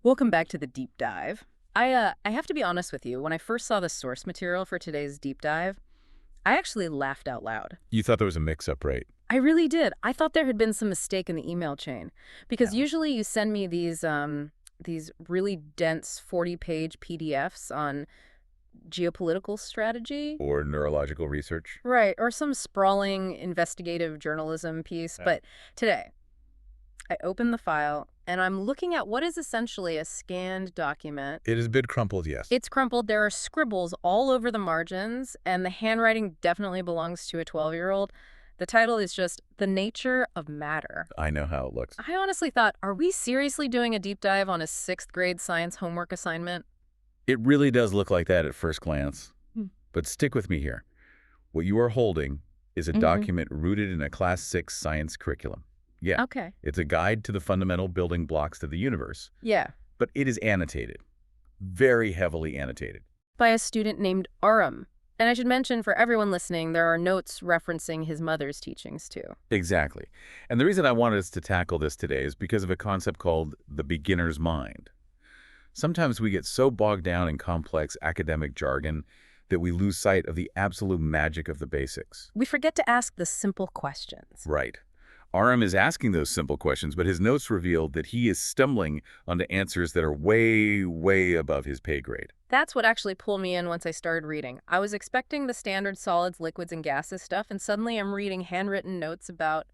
Welcome back to the deep dive. I have to be honest with you. When I first saw the source material for today's deep dive, I actually laughed out loud. You thought there was a mix-up, right? I really did. I thought there had been some mistake in the email chain because Yeah. usually you send me these really dense 40-page PDFs on geopolitical strategy. Or neurological research. Right, or some sprawling investigative journalism piece. Yeah. But today, I opened the file and I'm looking at what is essentially a scanned document. It is a bit crumpled, yes. It's crumpled. There are scribbles all over the margins, and the handwriting definitely belongs to a 12-year-old. The title is just The Nature of Matter. I know how it looks. I honestly thought, are we seriously doing a deep dive on a 6th grade science homework assignment? It really does look like that at first glance. Hmm. But stick with me here. What you are holding is a Mhm. document rooted in a Class 6 science curriculum. Yeah, Okay. it's a guide to the fundamental building blocks to the universe. Yeah. But it is annotated. Very heavily annotated. By a student named Aram. And I should mention for everyone listening, there are notes referencing his mother's teachings too. Exactly. And the reason I wanted us to tackle this today is because of a concept called the beginner's mind. Sometimes we get so bogged down in complex academic jargon that we lose sight of the absolute magic of the basics. We forget to ask the simple questions. Right. Aram is asking those simple questions, but his notes reveal that he is stumbling onto answers that are way, way above his pay grade. That's what actually pulled me in once I started reading. I was expecting the standard solids, liquids, and gases stuff, and suddenly I'm reading handwritten notes about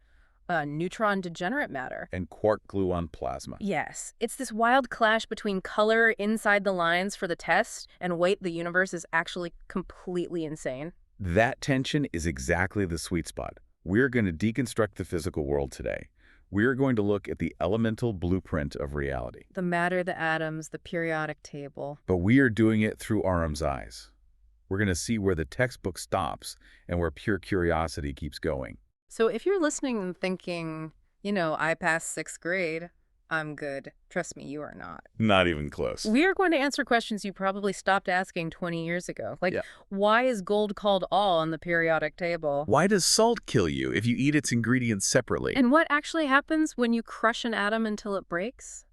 neutron degenerate matter. And quark gluon plasma. Yes, it's this wild clash between color inside the lines for the test and wait, the universe is actually completely insane. That tension is exactly the sweet spot. We're going to deconstruct the physical world today. We're going to look at the elemental blueprint of reality. The matter, the atoms, the periodic table. But we are doing it through Aram's eyes. We're going to see where the textbook stops and where pure curiosity keeps going. So if you're listening and thinking, I passed 6th grade, I'm good. Trust me, you are not. Not even close. We are going to answer questions you probably stopped asking 20 years ago. Like, Yeah. Why is gold called all on the periodic table? Why does salt kill you if you eat its ingredients separately? And what actually happens when you crush an atom until it breaks?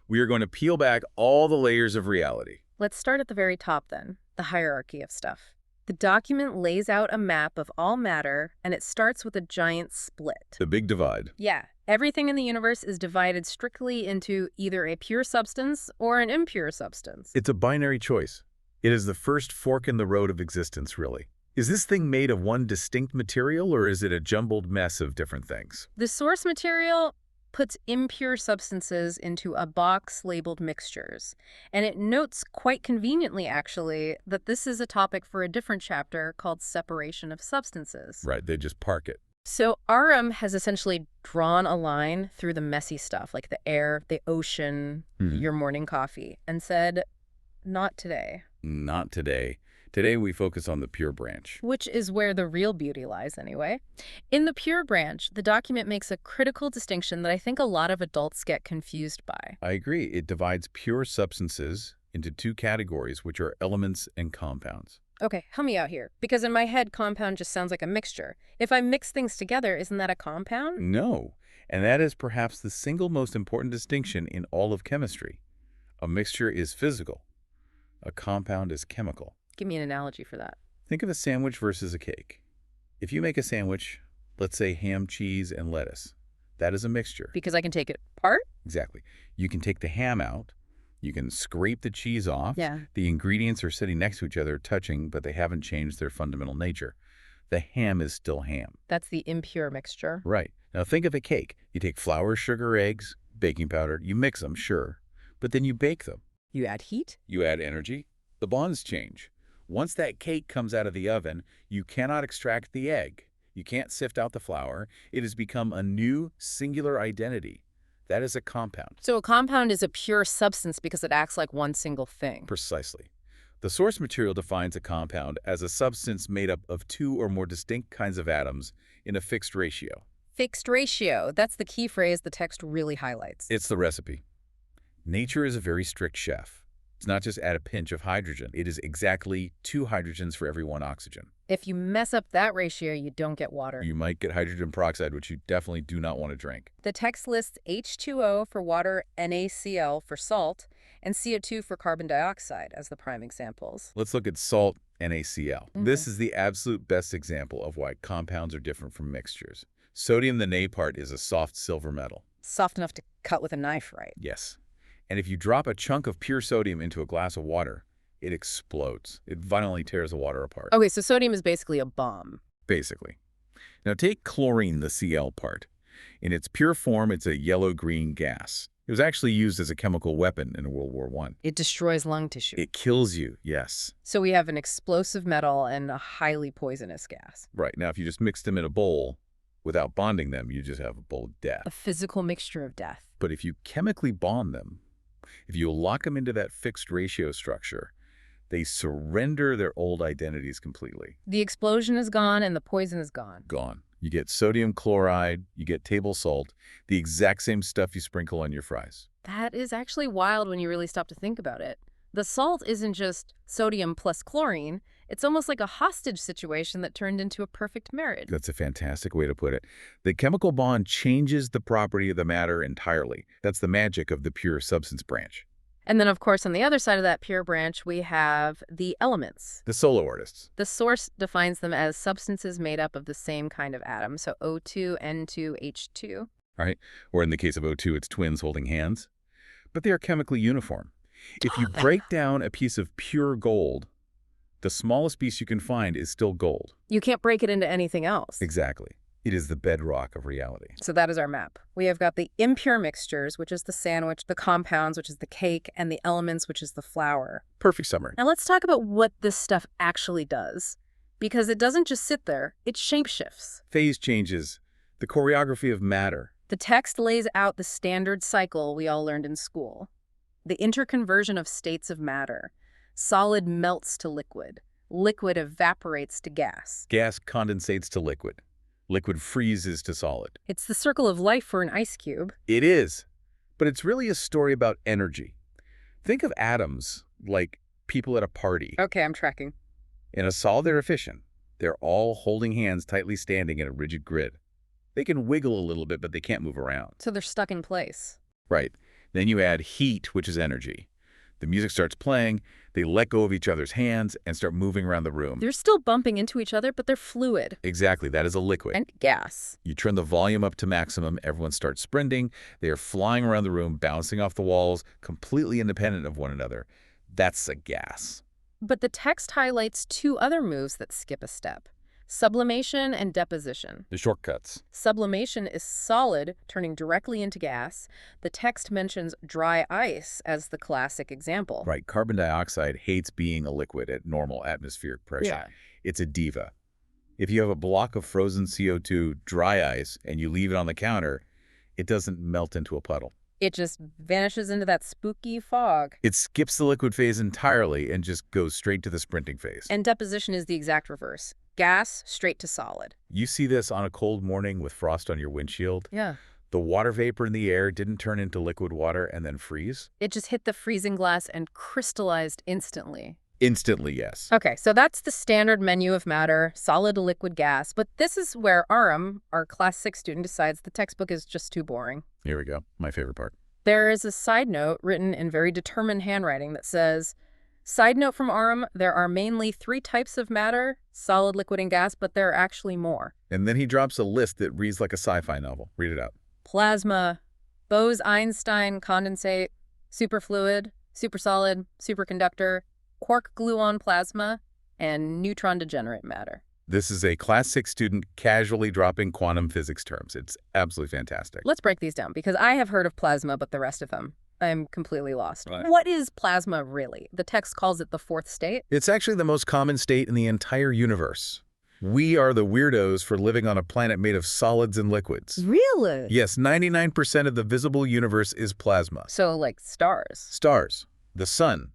We are going to peel back all the layers of reality. Let's start at the very top then, the hierarchy of stuff. The document lays out a map of all matter, and it starts with a giant split. The big divide. Yeah, everything in the universe is divided strictly into either a pure substance or an impure substance. It's a binary choice. It is the first fork in the road of existence, really. Is this thing made of one distinct material, or is it a jumbled mess of different things? The source material puts impure substances into a box labeled mixtures. And it notes quite conveniently, actually, that this is a topic for a different chapter called separation of substances. Right, they just park it. So Aram has essentially drawn a line through the messy stuff, like the air, the ocean, your morning coffee, and said, not today. Not today. Today we focus on the pure branch. Which is where the real beauty lies anyway. In the pure branch, the document makes a critical distinction that I think a lot of adults get confused by. I agree. It divides pure substances into two categories, which are elements and compounds. Okay, help me out here. Because in my head, compound just sounds like a mixture. If I mix things together, isn't that a compound? No, and that is perhaps the single most important distinction in all of chemistry. A mixture is physical. A compound is chemical. Give me an analogy for that. Think of a sandwich versus a cake. If you make a sandwich, let's say ham, cheese, and lettuce, that is a mixture. Because I can take it apart? Exactly. You can take the ham out. You can scrape the cheese off. Yeah. The ingredients are sitting next to each other, touching, but they haven't changed their fundamental nature. The ham is still ham. That's the impure mixture. Right. Now think of a cake. You take flour, sugar, eggs, baking powder. You mix them, sure. But then you bake them. You add heat? You add energy. The bonds change. Once that cake comes out of the oven, you cannot extract the egg. You can't sift out the flour. It has become a new singular identity. That is a compound. So a compound is a pure substance because it acts like one single thing. Precisely. The source material defines a compound as a substance made up of two or more distinct kinds of atoms in a fixed ratio. Fixed ratio. That's the key phrase the text really highlights. It's the recipe. Nature is a very strict chef. It's not just add a pinch of hydrogen. It is exactly 2 hydrogens for every 1 oxygen. If you mess up that ratio, you don't get water. You might get hydrogen peroxide, which you definitely do not want to drink. The text lists H2O for water, NaCl for salt, and CO2 for carbon dioxide as the prime examples. Let's look at salt, NaCl. This is the absolute best example of why compounds are different from mixtures. Sodium, the Na part, is a soft silver metal. Soft enough to cut with a knife, right? Yes. And if you drop a chunk of pure sodium into a glass of water, it explodes. It violently tears the water apart. Okay, so sodium is basically a bomb. Basically. Now take chlorine, the Cl part. In its pure form, it's a yellow-green gas. It was actually used as a chemical weapon in World War I. It destroys lung tissue. It kills you, yes. So we have an explosive metal and a highly poisonous gas. Right. Now, if you just mix them in a bowl without bonding them, you just have a bowl of death. A physical mixture of death. But if you chemically bond them, if you lock them into that fixed ratio structure, they surrender their old identities completely. The explosion is gone and the poison is gone. Gone. You get sodium chloride, you get table salt, the exact same stuff you sprinkle on your fries. That is actually wild when you really stop to think about it. The salt isn't just sodium plus chlorine. It's almost like a hostage situation that turned into a perfect marriage. That's a fantastic way to put it. The chemical bond changes the property of the matter entirely. That's the magic of the pure substance branch. And then, of course, on the other side of that pure branch, we have the elements. The solo artists. The source defines them as substances made up of the same kind of atom, so O2, N2, H2. Right? Or in the case of O2, it's twins holding hands. But they are chemically uniform. If you break down a piece of pure gold, the smallest piece you can find is still gold. You can't break it into anything else. Exactly. It is the bedrock of reality. So that is our map. We have got the impure mixtures, which is the sandwich, the compounds, which is the cake, and the elements, which is the flour. Perfect summary. Now let's talk about what this stuff actually does. Because it doesn't just sit there, it shapeshifts. Phase changes, the choreography of matter. The text lays out the standard cycle we all learned in school. The interconversion of states of matter. Solid melts to liquid. Liquid evaporates to gas. Gas condensates to liquid. Liquid freezes to solid. It's the circle of life for an ice cube. It is. But it's really a story about energy. Think of atoms like people at a party. Okay, I'm tracking. In a solid, they're efficient. They're all holding hands, tightly standing in a rigid grid. They can wiggle a little bit, but they can't move around. So they're stuck in place. Right. Then you add heat, which is energy. The music starts playing, they let go of each other's hands and start moving around the room. They're still bumping into each other, but they're fluid. Exactly, that is a liquid. And gas. You turn the volume up to maximum, everyone starts sprinting, they are flying around the room, bouncing off the walls, completely independent of one another. That's a gas. But the text highlights two other moves that skip a step. Sublimation and deposition. The shortcuts. Sublimation is solid, turning directly into gas. The text mentions dry ice as the classic example. Right, carbon dioxide hates being a liquid at normal atmospheric pressure. Yeah. It's a diva. If you have a block of frozen CO2, dry ice, and you leave it on the counter, it doesn't melt into a puddle. It just vanishes into that spooky fog. It skips the liquid phase entirely and just goes straight to the sprinting phase. And deposition is the exact reverse. Gas straight to solid. You see this on a cold morning with frost on your windshield? Yeah. The water vapor in the air didn't turn into liquid water and then freeze? It just hit the freezing glass and crystallized instantly. Instantly, yes. Okay, so that's the standard menu of matter, solid to liquid gas. But this is where Aram, our class 6 student, decides the textbook is just too boring. Here we go. My favorite part. There is a side note written in very determined handwriting that says, side note from Aram, there are mainly 3 types of matter, solid, liquid, and gas, but there are actually more. And then he drops a list that reads like a sci-fi novel. Read it out. Plasma, Bose-Einstein condensate, superfluid, supersolid, superconductor, quark-gluon plasma, and neutron-degenerate matter. This is a class 6 student casually dropping quantum physics terms. It's absolutely fantastic. Let's break these down, because I have heard of plasma, but the rest of them, I'm completely lost. Right. What is plasma really? The text calls it the 4th state. It's actually the most common state in the entire universe. We are the weirdos for living on a planet made of solids and liquids. Really? Yes, 99% of the visible universe is plasma. So, like stars. Stars, the sun,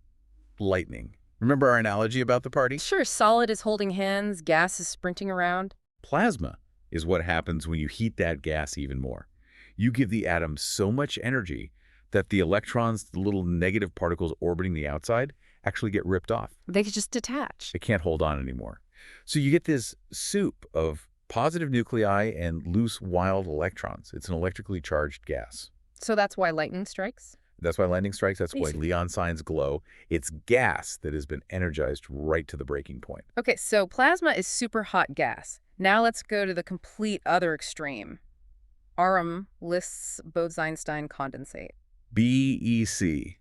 lightning. Remember our analogy about the party? Sure, solid is holding hands, gas is sprinting around. Plasma is what happens when you heat that gas even more. You give the atom so much energy that the electrons, the little negative particles orbiting the outside, actually get ripped off. They just detach. They can't hold on anymore. So you get this soup of positive nuclei and loose wild electrons. It's an electrically charged gas. So that's why lightning strikes? That's why lightning strikes. That's why Basically. Leon signs glow. It's gas that has been energized right to the breaking point. Okay, so plasma is super hot gas. Now let's go to the complete other extreme. Aram lists Bose-Einstein condensate. BEC.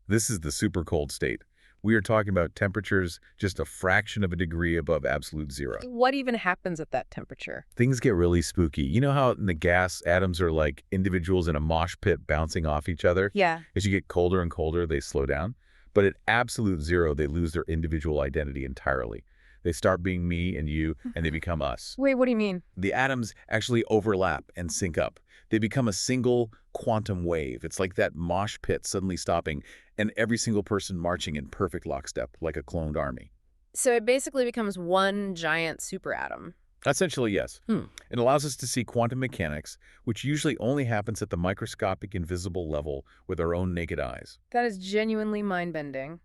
This is the super cold state. We are talking about temperatures just a fraction of a degree above absolute zero. What even happens at that temperature? Things get really spooky. You know how in the gas, atoms are like individuals in a mosh pit bouncing off each other? Yeah. As you get colder and colder, they slow down. But at absolute zero, they lose their individual identity entirely. They start being me and you, and they become us. Wait, what do you mean? The atoms actually overlap and sync up. They become a single quantum wave. It's like that mosh pit suddenly stopping, and every single person marching in perfect lockstep, like a cloned army. So it basically becomes one giant superatom. Essentially, yes. Hmm. It allows us to see quantum mechanics, which usually only happens at the microscopic invisible level with our own naked eyes. That is genuinely mind-bending.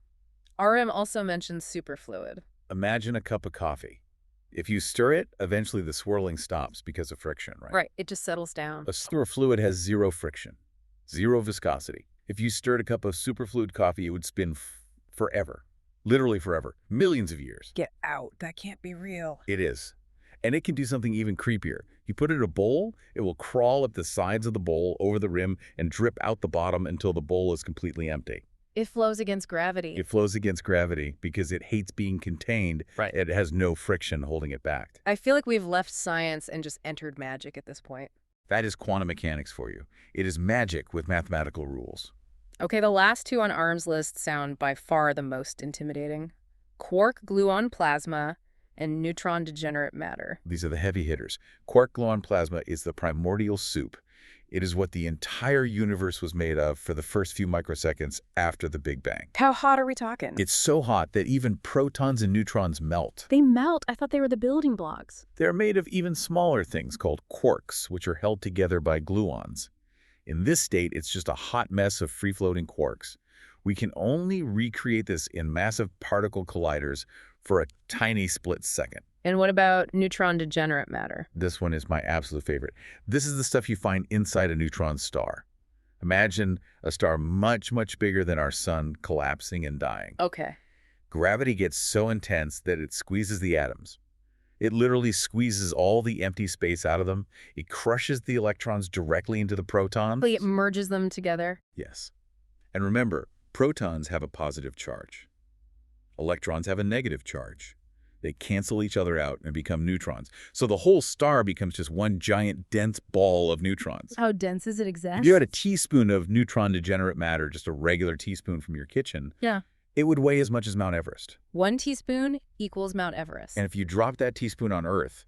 RM also mentions superfluid. Imagine a cup of coffee. If you stir it, eventually the swirling stops because of friction, right? Right, it just settles down. A superfluid has zero friction, zero viscosity. If you stirred a cup of superfluid coffee, it would spin forever. Literally forever. Millions of years. Get out. That can't be real. It is. And it can do something even creepier. You put it in a bowl, it will crawl up the sides of the bowl over the rim and drip out the bottom until the bowl is completely empty. It flows against gravity. It flows against gravity because it hates being contained. Right. It has no friction holding it back. I feel like we've left science and just entered magic at this point. That is quantum mechanics for you. It is magic with mathematical rules. Okay, the last two on ARM's list sound by far the most intimidating. Quark-gluon plasma and neutron-degenerate matter. These are the heavy hitters. Quark-gluon plasma is the primordial soup. It is what the entire universe was made of for the first few microseconds after the Big Bang. How hot are we talking? It's so hot that even protons and neutrons melt. They melt. I thought they were the building blocks. They're made of even smaller things called quarks, which are held together by gluons. In this state, it's just a hot mess of free-floating quarks. We can only recreate this in massive particle colliders for a tiny split second. And what about neutron-degenerate matter? This one is my absolute favorite. This is the stuff you find inside a neutron star. Imagine a star much, much bigger than our sun collapsing and dying. Okay. Gravity gets so intense that it squeezes the atoms. It literally squeezes all the empty space out of them. It crushes the electrons directly into the protons. It merges them together. Yes. And remember, protons have a positive charge. Electrons have a negative charge. They cancel each other out and become neutrons. So the whole star becomes just one giant dense ball of neutrons. How dense is it exactly? If you had a teaspoon of neutron-degenerate matter, just a regular teaspoon from your kitchen, Yeah. it would weigh as much as Mount Everest. 1 teaspoon equals Mount Everest. And if you dropped that teaspoon on Earth,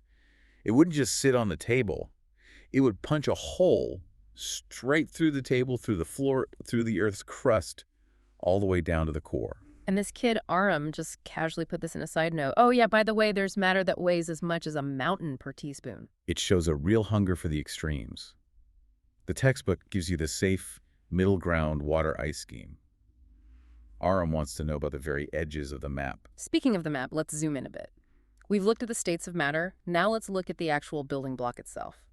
it wouldn't just sit on the table. It would punch a hole straight through the table, through the floor, through the Earth's crust, all the way down to the core. And this kid, Aram, just casually put this in a side note. Oh, yeah, by the way, there's matter that weighs as much as a mountain per teaspoon. It shows a real hunger for the extremes. The textbook gives you the safe, middle ground water-ice scheme. Aram wants to know about the very edges of the map. Speaking of the map, let's zoom in a bit. We've looked at the states of matter. Now let's look at the actual building block itself,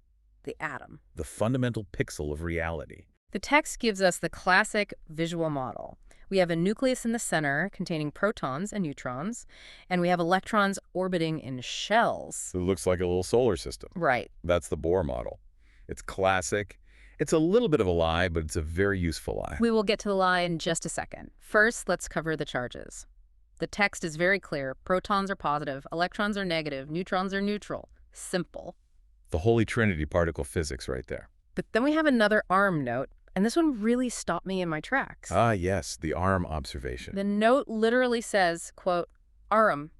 the atom. The fundamental pixel of reality. The text gives us the classic visual model. We have a nucleus in the center containing protons and neutrons, and we have electrons orbiting in shells. It looks like a little solar system. Right. That's the Bohr model. It's classic. It's a little bit of a lie, but it's a very useful lie. We will get to the lie in just a second. First, let's cover the charges. The text is very clear. Protons are positive, electrons are negative, neutrons are neutral. Simple. The Holy Trinity particle physics right there. But then we have another ARM note, and this one really stopped me in my tracks. Ah, yes, the ARM observation. The note literally says, quote, Aram,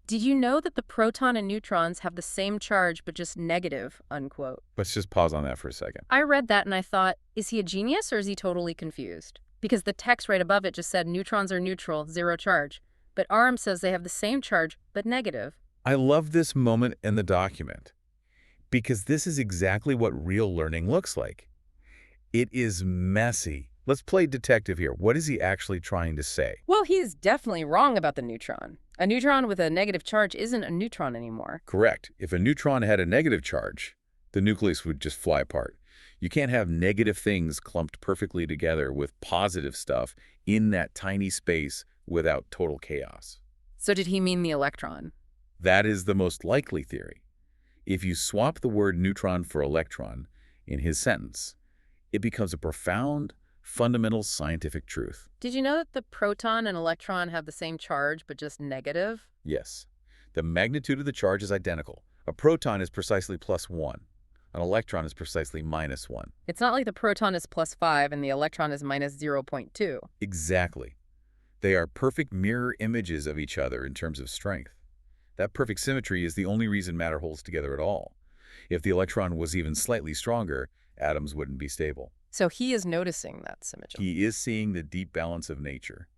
did you know that the proton and neutrons have the same charge but just negative, unquote? Let's just pause on that for a second. I read that and I thought, is he a genius or is he totally confused? Because the text right above it just said neutrons are neutral, zero charge. But Aram says they have the same charge but negative. I love this moment in the document because this is exactly what real learning looks like. It is messy. Let's play detective here. What is he actually trying to say? Well, he's definitely wrong about the neutron. A neutron with a negative charge isn't a neutron anymore. Correct. If a neutron had a negative charge, the nucleus would just fly apart. You can't have negative things clumped perfectly together with positive stuff in that tiny space without total chaos. So did he mean the electron? That is the most likely theory. If you swap the word neutron for electron in his sentence, it becomes a profound, fundamental scientific truth. Did you know that the proton and electron have the same charge but just negative? Yes, the magnitude of the charge is identical. A proton is precisely +1. An electron is precisely -1. It's not like the proton is +5 and the electron is -0.2. Exactly. They are perfect mirror images of each other in terms of strength. That perfect symmetry is the only reason matter holds together at all. If the electron was even slightly stronger, atoms wouldn't be stable. So he is noticing that symmetry. He is seeing the deep balance of nature.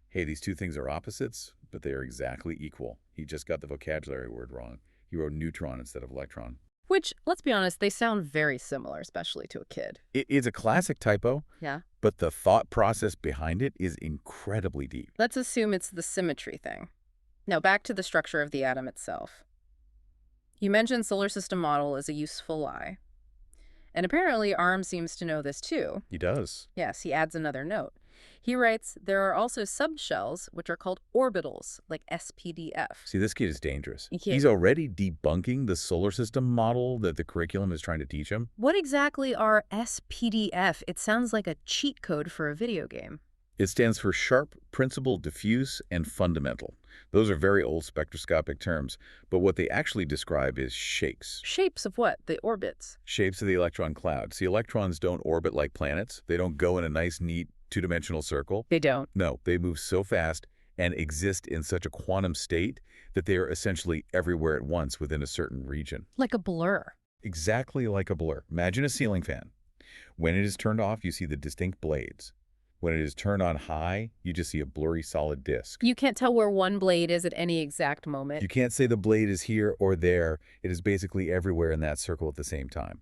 Hey, these two things are opposites, but they are exactly equal. He just got the vocabulary word wrong. He wrote neutron instead of electron. Which, let's be honest, they sound very similar, especially to a kid. It is a classic typo, Yeah. but the thought process behind it is incredibly deep. Let's assume it's the symmetry thing. Now back to the structure of the atom itself. You mentioned solar system model is a useful lie. And apparently Arm seems to know this too. He does. Yes, he adds another note. He writes, there are also subshells, which are called orbitals, like SPDF. See, this kid is dangerous. Yeah. He's already debunking the solar system model that the curriculum is trying to teach him. What exactly are SPDF? It sounds like a cheat code for a video game. It stands for Sharp, Principal, Diffuse, and Fundamental. Those are very old spectroscopic terms, but what they actually describe is shapes. Shapes of what? The orbits. Shapes of the electron cloud. See, electrons don't orbit like planets. They don't go in a nice, neat, two-dimensional circle. They don't. No, they move so fast and exist in such a quantum state that they are essentially everywhere at once within a certain region. Like a blur. Exactly like a blur. Imagine a ceiling fan. When it is turned off, you see the distinct blades. When it is turned on high, you just see a blurry solid disk. You can't tell where one blade is at any exact moment. You can't say the blade is here or there. It is basically everywhere in that circle at the same time.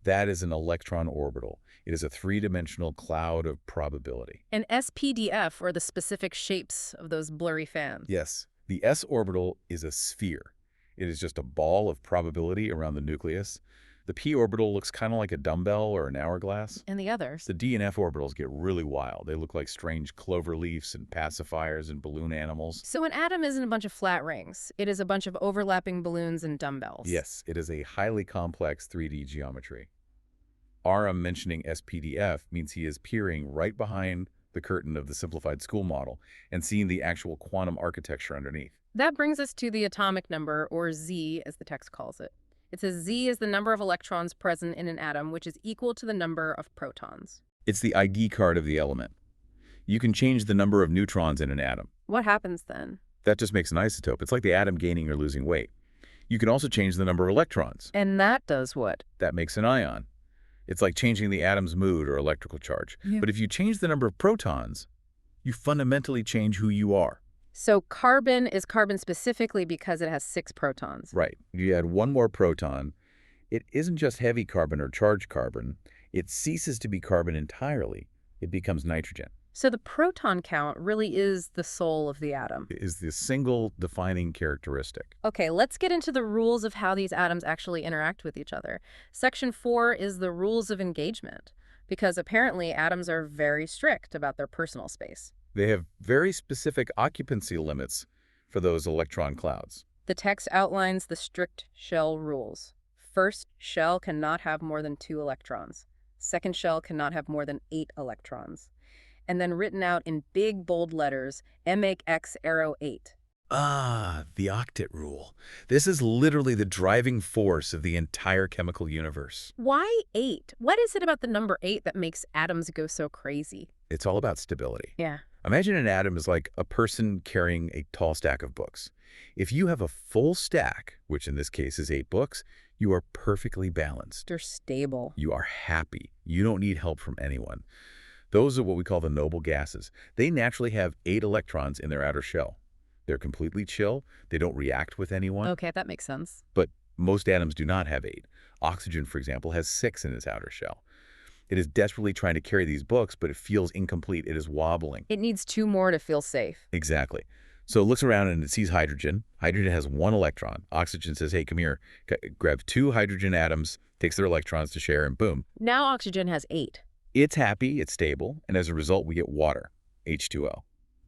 That is an electron orbital. It is a three-dimensional cloud of probability. And SPDF are the specific shapes of those blurry fans. Yes, the s orbital is a sphere. It is just a ball of probability around the nucleus. The p orbital looks kind of like a dumbbell or an hourglass. And the others? The d and f orbitals get really wild. They look like strange clover leaves and pacifiers and balloon animals. So an atom isn't a bunch of flat rings. It is a bunch of overlapping balloons and dumbbells. Yes, it is a highly complex 3D geometry. Aram mentioning SPDF means he is peering right behind the curtain of the simplified school model and seeing the actual quantum architecture underneath. That brings us to the atomic number, or Z as the text calls it. It says Z is the number of electrons present in an atom, which is equal to the number of protons. It's the ID card of the element. You can change the number of neutrons in an atom. What happens then? That just makes an isotope. It's like the atom gaining or losing weight. You can also change the number of electrons. And that does what? That makes an ion. It's like changing the atom's mood or electrical charge. Yeah. But if you change the number of protons, you fundamentally change who you are. So carbon is carbon specifically because it has 6 protons. Right. You add one more proton. It isn't just heavy carbon or charged carbon. It ceases to be carbon entirely. It becomes nitrogen. So the proton count really is the soul of the atom. It is the single defining characteristic. Okay, let's get into the rules of how these atoms actually interact with each other. Section 4 is the rules of engagement, because apparently atoms are very strict about their personal space. They have very specific occupancy limits for those electron clouds. The text outlines the strict shell rules. First shell cannot have more than 2 electrons. Second shell cannot have more than 8 electrons. And then written out in big, bold letters, MX arrow 8. Ah, the octet rule. This is literally the driving force of the entire chemical universe. Why 8? What is it about the number 8 that makes atoms go so crazy? It's all about stability. Yeah. Imagine an atom is like a person carrying a tall stack of books. If you have a full stack, which in this case is 8 books, you are perfectly balanced. They're stable. You are happy. You don't need help from anyone. Those are what we call the noble gases. They naturally have 8 electrons in their outer shell. They're completely chill. They don't react with anyone. Okay, that makes sense. But most atoms do not have 8. Oxygen, for example, has 6 in its outer shell. It is desperately trying to carry these books, but it feels incomplete. It is wobbling. It needs 2 more to feel safe. Exactly. So it looks around and it sees hydrogen. Hydrogen has one electron. Oxygen says, hey, come here. Grabs two hydrogen atoms, takes their electrons to share, and boom. Now oxygen has 8. It's happy, it's stable, and as a result, we get water, H2O.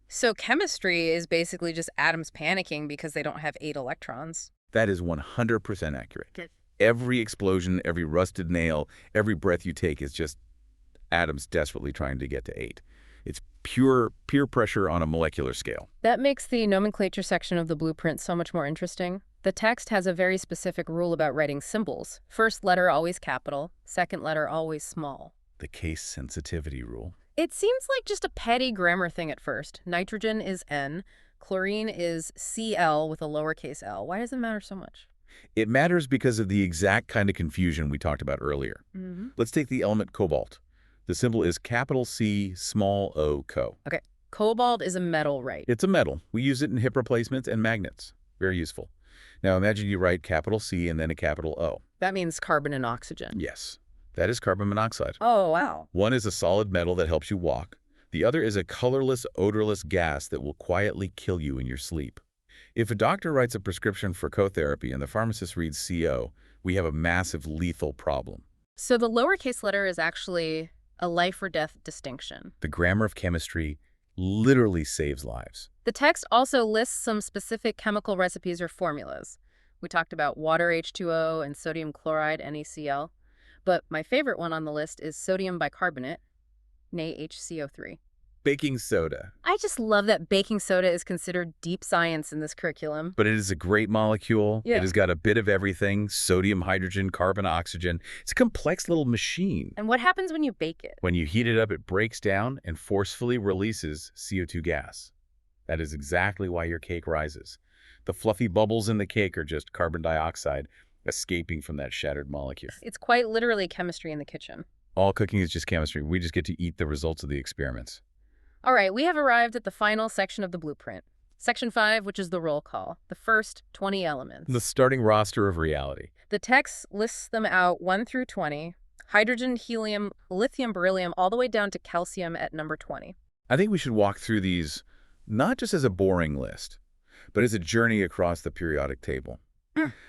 So chemistry is basically just atoms panicking because they don't have 8 electrons. That is 100% accurate. Okay. Every explosion, every rusted nail, every breath you take is just atoms desperately trying to get to 8. It's pure peer pressure on a molecular scale. That makes the nomenclature section of the blueprint so much more interesting. The text has a very specific rule about writing symbols. First letter always capital, second letter always small. The case sensitivity rule. It seems like just a petty grammar thing at first. Nitrogen is N, chlorine is Cl with a lowercase l. Why does it matter so much? It matters because of the exact kind of confusion we talked about earlier. Let's take the element cobalt. The symbol is capital C, small o, Co. Okay, cobalt is a metal, right? It's a metal. We use it in hip replacements and magnets. Very useful. Now imagine you write capital C and then a capital O. That means carbon and oxygen. Yes, that is carbon monoxide. Oh, wow. One is a solid metal that helps you walk. The other is a colorless, odorless gas that will quietly kill you in your sleep. If a doctor writes a prescription for co-therapy and the pharmacist reads CO, we have a massive lethal problem. So the lowercase letter is actually a life or death distinction. The grammar of chemistry literally saves lives. The text also lists some specific chemical recipes or formulas. We talked about water H2O and sodium chloride NaCl, but my favorite one on the list is sodium bicarbonate, NaHCO3. Baking soda. I just love that baking soda is considered deep science in this curriculum. But it is a great molecule. Yeah. It has got a bit of everything, sodium, hydrogen, carbon, oxygen. It's a complex little machine. And what happens when you bake it? When you heat it up, it breaks down and forcefully releases CO2 gas. That is exactly why your cake rises. The fluffy bubbles in the cake are just carbon dioxide escaping from that shattered molecule. It's quite literally chemistry in the kitchen. All cooking is just chemistry. We just get to eat the results of the experiments. All right, we have arrived at the final section of the blueprint. Section 5, which is the roll call, the first 20 elements. The starting roster of reality. The text lists them out 1 through 20, hydrogen, helium, lithium, beryllium, all the way down to calcium at number 20. I think we should walk through these not just as a boring list, but as a journey across the periodic table.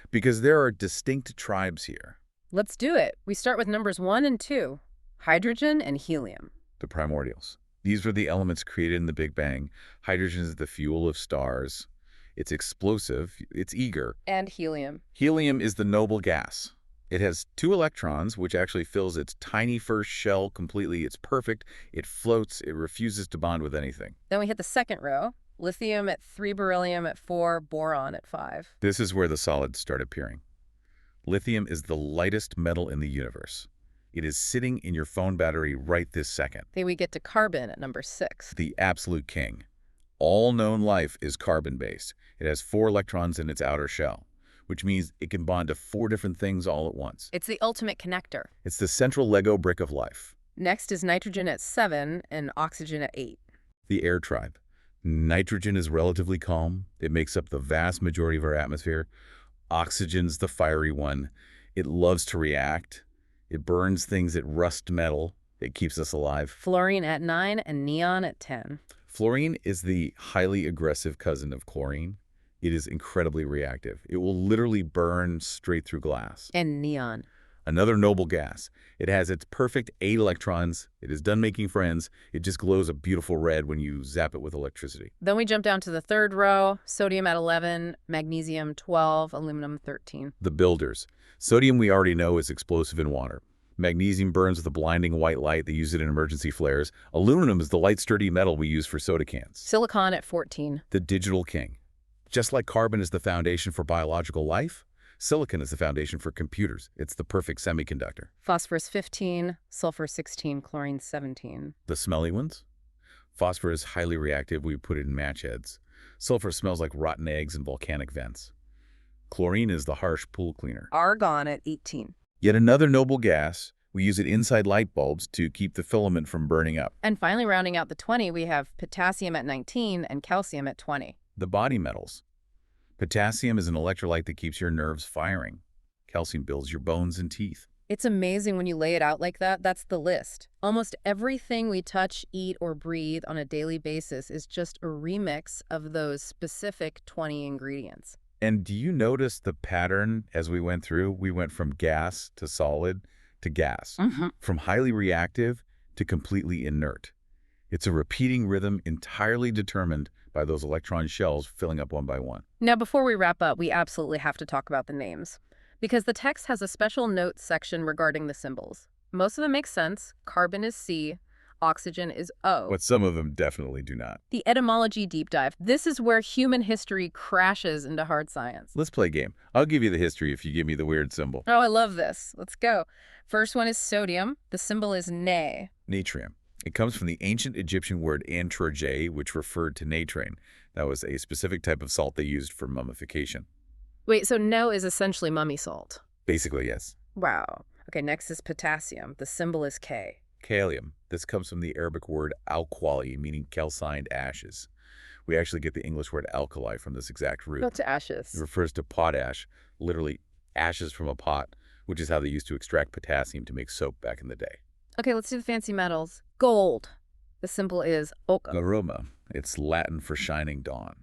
Because there are distinct tribes here. Let's do it. We start with numbers 1 and 2, hydrogen and helium. The primordials. These were the elements created in the Big Bang. Hydrogen is the fuel of stars. It's explosive. It's eager. And helium. Helium is the noble gas. It has 2 electrons, which actually fills its tiny first shell completely. It's perfect. It floats. It refuses to bond with anything. Then we hit the second row, lithium at 3, beryllium at 4, boron at 5. This is where the solids start appearing. Lithium is the lightest metal in the universe. It is sitting in your phone battery right this second. Then we get to carbon at number 6. The absolute king. All known life is carbon-based. It has 4 electrons in its outer shell, which means it can bond to 4 different things all at once. It's the ultimate connector. It's the central Lego brick of life. Next is nitrogen at 7 and oxygen at 8. The air tribe. Nitrogen is relatively calm. It makes up the vast majority of our atmosphere. Oxygen's the fiery one. It loves to react. It burns things that rust metal. It keeps us alive. Fluorine at 9 and neon at 10. Fluorine is the highly aggressive cousin of chlorine. It is incredibly reactive. It will literally burn straight through glass. And neon. Another noble gas. It has its perfect 8 electrons. It is done making friends. It just glows a beautiful red when you zap it with electricity. Then we jump down to the third row, sodium at 11, magnesium 12, aluminum 13. The builders. Sodium we already know is explosive in water. Magnesium burns with a blinding white light. They use it in emergency flares. Aluminum is the light, sturdy metal we use for soda cans. Silicon at 14. The digital king. Just like carbon is the foundation for biological life, silicon is the foundation for computers. It's the perfect semiconductor. Phosphorus 15, sulfur 16, chlorine 17. The smelly ones? Phosphorus is highly reactive. We put it in match heads. Sulfur smells like rotten eggs and volcanic vents. Chlorine is the harsh pool cleaner. Argon at 18. Yet another noble gas. We use it inside light bulbs to keep the filament from burning up. And finally, rounding out the 20, we have potassium at 19 and calcium at 20. The body metals. Potassium is an electrolyte that keeps your nerves firing. Calcium builds your bones and teeth. It's amazing when you lay it out like that. That's the list. Almost everything we touch, eat, or breathe on a daily basis is just a remix of those specific 20 ingredients. And do you notice the pattern as we went through? We went from gas to solid to gas, from highly reactive to completely inert. It's a repeating rhythm entirely determined by those electron shells filling up one by one. Now, before we wrap up, we absolutely have to talk about the names, because the text has a special notes section regarding the symbols. Most of them make sense. Carbon is C, oxygen is O. But some of them definitely do not. The etymology deep dive. This is where human history crashes into hard science. Let's play a game. I'll give you the history if you give me the weird symbol. Oh, I love this. Let's go. First one is sodium. The symbol is Ne. Natrium. It comes from the ancient Egyptian word antrage, which referred to natrine. That was a specific type of salt they used for mummification. Wait, so No is essentially mummy salt. Basically, yes. Wow. Okay, next is potassium. The symbol is K. Kalium. This comes from the Arabic word alquali, meaning calcined ashes. We actually get the English word alkali from this exact root. Go to ashes. It refers to potash, literally ashes from a pot, which is how they used to extract potassium to make soap back in the day. Okay, let's do the fancy metals. Gold. The symbol is Oca. Aroma. It's Latin for shining dawn.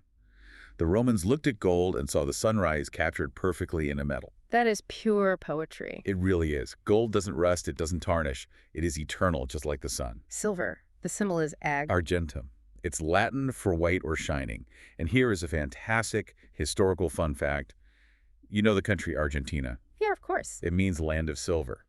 The Romans looked at gold and saw the sunrise captured perfectly in a metal. That is pure poetry. It really is. Gold doesn't rust, it doesn't tarnish. It is eternal, just like the sun. Silver. The symbol is Ag. Argentum. It's Latin for white or shining. And here is a fantastic historical fun fact. You know the country Argentina. Yeah, of course. It means land of silver.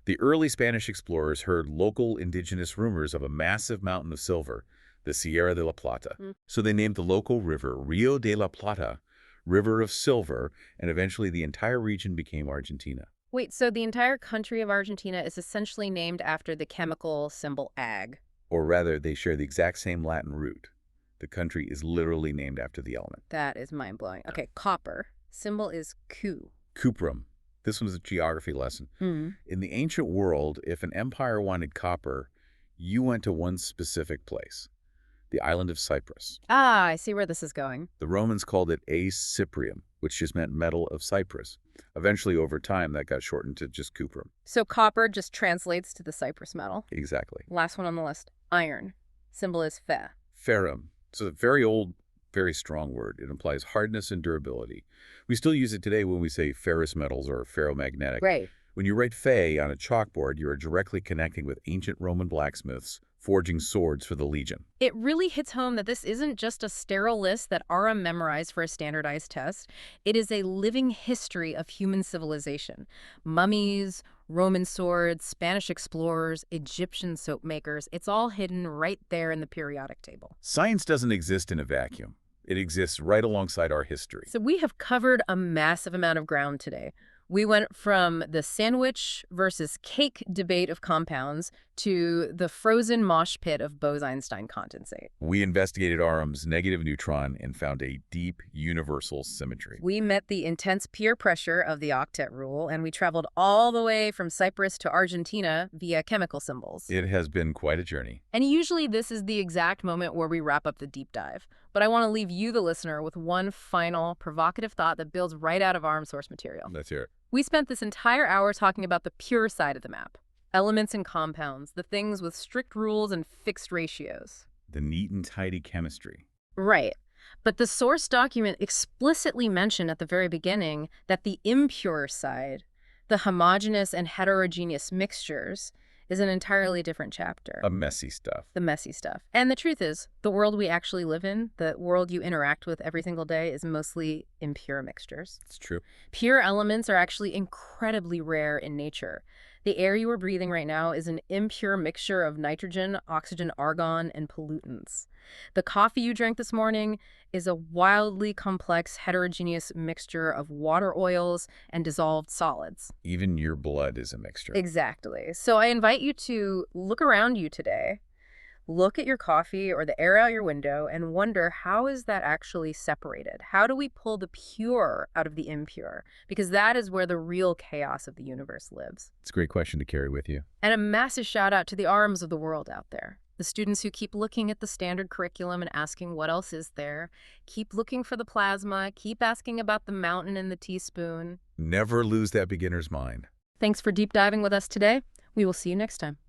The early Spanish explorers heard local indigenous rumors of a massive mountain of silver, the Sierra de la Plata. So they named the local river Rio de la Plata, River of Silver, and eventually the entire region became Argentina. Wait, so the entire country of Argentina is essentially named after the chemical symbol Ag. Or rather, they share the exact same Latin root. The country is literally named after the element. That is mind-blowing. Okay, copper. Symbol is Cu. Cuprum. This one's a geography lesson. In the ancient world, if an empire wanted copper, you went to one specific place, the island of Cyprus. Ah, I see where this is going. The Romans called it as Cyprium, which just meant metal of Cyprus. Eventually, over time, that got shortened to just cuprum. So copper just translates to the Cyprus metal. Exactly. Last one on the list. Iron. Symbol is Fe. Ferrum. It's a very old, very strong word. It implies hardness and durability. We still use it today when we say ferrous metals or ferromagnetic. Right. When you write Fe on a chalkboard, you are directly connecting with ancient Roman blacksmiths forging swords for the legion. It really hits home that this isn't just a sterile list that Aram memorized for a standardized test. It is a living history of human civilization. Mummies, Roman swords, Spanish explorers, Egyptian soap makers. It's all hidden right there in the periodic table. Science doesn't exist in a vacuum. It exists right alongside our history. So we have covered a massive amount of ground today. We went from the sandwich versus cake debate of compounds to the frozen mosh pit of Bose-Einstein condensate. We investigated Aram's negative neutron and found a deep universal symmetry. We met the intense peer pressure of the octet rule, and we traveled all the way from Cyprus to Argentina via chemical symbols. It has been quite a journey. And usually this is the exact moment where we wrap up the deep dive. But I want to leave you, the listener, with one final provocative thought that builds right out of Aram source material. Let's hear it. We spent this entire hour talking about the pure side of the map. Elements and compounds, the things with strict rules and fixed ratios. The neat and tidy chemistry. Right. But the source document explicitly mentioned at the very beginning that the impure side, the homogeneous and heterogeneous mixtures, is an entirely different chapter. The messy stuff. The messy stuff. And the truth is, the world we actually live in, the world you interact with every single day, is mostly impure mixtures. It's true. Pure elements are actually incredibly rare in nature. The air you are breathing right now is an impure mixture of nitrogen, oxygen, argon, and pollutants. The coffee you drank this morning is a wildly complex, heterogeneous mixture of water oils and dissolved solids. Even your blood is a mixture. Exactly. So I invite you to look around you today, look at your coffee or the air out your window, and wonder, how is that actually separated? How do we pull the pure out of the impure? Because that is where the real chaos of the universe lives. It's a great question to carry with you. And a massive shout out to the Arams of the world out there. The students who keep looking at the standard curriculum and asking what else is there. Keep looking for the plasma. Keep asking about the mountain and the teaspoon. Never lose that beginner's mind. Thanks for deep diving with us today. We will see you next time.